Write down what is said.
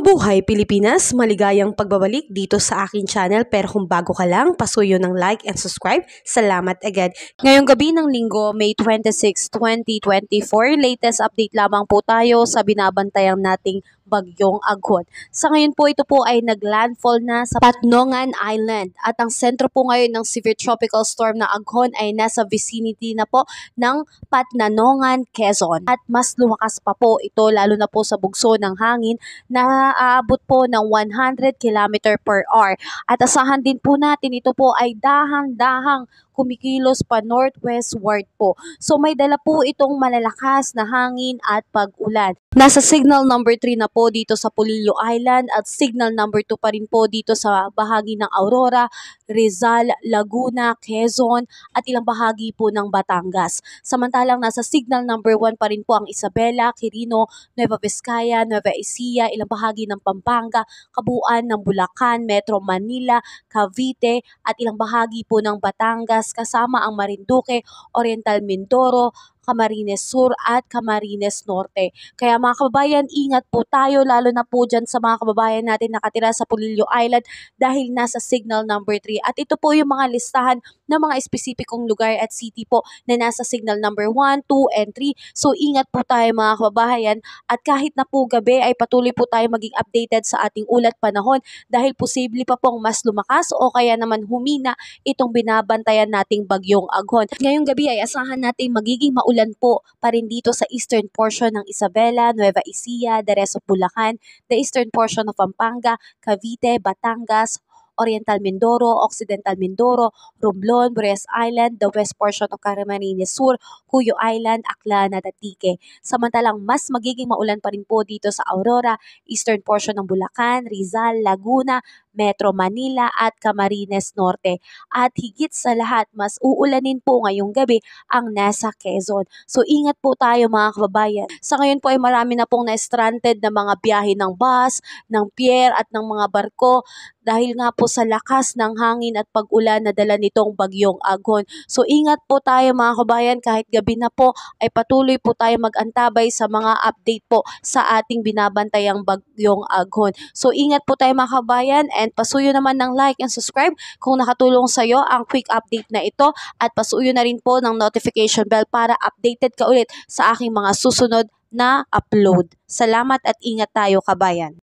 Mabuhay Pilipinas! Maligayang pagbabalik dito sa aking channel, pero kung bago ka lang, pasuyo ng like and subscribe. Salamat agad. Ngayong gabi ng Linggo, May 26, 2024, latest update lamang po tayo sa binabantayang nating bagyong Aghon. Sa ngayon po, ito po ay naglandfall na sa Patnongan Island at ang sentro po ngayon ng severe tropical storm na Aghon ay nasa vicinity na po ng Patnanongan, Quezon. At mas lumakas pa po ito lalo na po sa bugso ng hangin na aabot po ng 100 km per hour. At asahan din po natin ito po ay dahang-dahang kumikilos pa northwestward po. So may dala po itong malalakas na hangin at pag-ulan. Nasa signal number 3 na po dito sa Polillo Island at signal number 2 pa rin po dito sa bahagi ng Aurora, Rizal, Laguna, Quezon at ilang bahagi po ng Batangas. Samantalang nasa signal number 1 pa rin po ang Isabela, Quirino, Nueva Vizcaya, Nueva Ecija, ilang bahagi ng Pampanga, kabuuan ng Bulacan, Metro Manila, Cavite at ilang bahagi po ng Batangas kasama ang Marinduque, Oriental Mindoro, Camarines Sur at Camarines Norte. Kaya mga kababayan, ingat po tayo lalo na po dyan sa mga kababayan natin nakatira sa Polillo Island dahil nasa signal number 3. At ito po yung mga listahan ng mga espesipikong lugar at city po na nasa signal number 1, 2, and 3. So ingat po tayo mga kababayan at kahit na po gabi ay patuloy po tayo maging updated sa ating ulat panahon dahil posible pa pong mas lumakas o kaya naman humina itong binabantayan nating bagyong Aghon. Ngayong gabi ay asahan natin magiging maulan po pa rin dito sa eastern portion ng Isabela, Nueva Ecija, the rest of Bulacan, the eastern portion of Pampanga, Cavite, Batangas, Oriental Mindoro, Occidental Mindoro, Romblon, Bures Island, the west portion of Camarines Sur, Cuyo Island, Aklan at Antique. Samantalang mas magiging maulan pa rin po dito sa Aurora, eastern portion ng Bulacan, Rizal, Laguna, Metro Manila at Camarines Norte. At higit sa lahat, mas uulanin po ngayong gabi ang nasa Quezon. So ingat po tayo mga kababayan. Sa ngayon po ay marami na pong na-stranded na mga biyahe ng bus, ng pier at ng mga barko dahil nga po sa lakas ng hangin at pag-ulan na dala nitong bagyong Aghon. So ingat po tayo mga kabayan, kahit gabi na po ay patuloy po tayo mag-antabay sa mga update po sa ating binabantayang bagyong Aghon. So ingat po tayo mga kabayan and pasuyo naman ng like and subscribe kung nakatulong sa iyo ang quick update na ito at pasuyo na rin po ng notification bell para updated ka ulit sa aking mga susunod na upload. Salamat at ingat tayo kabayan.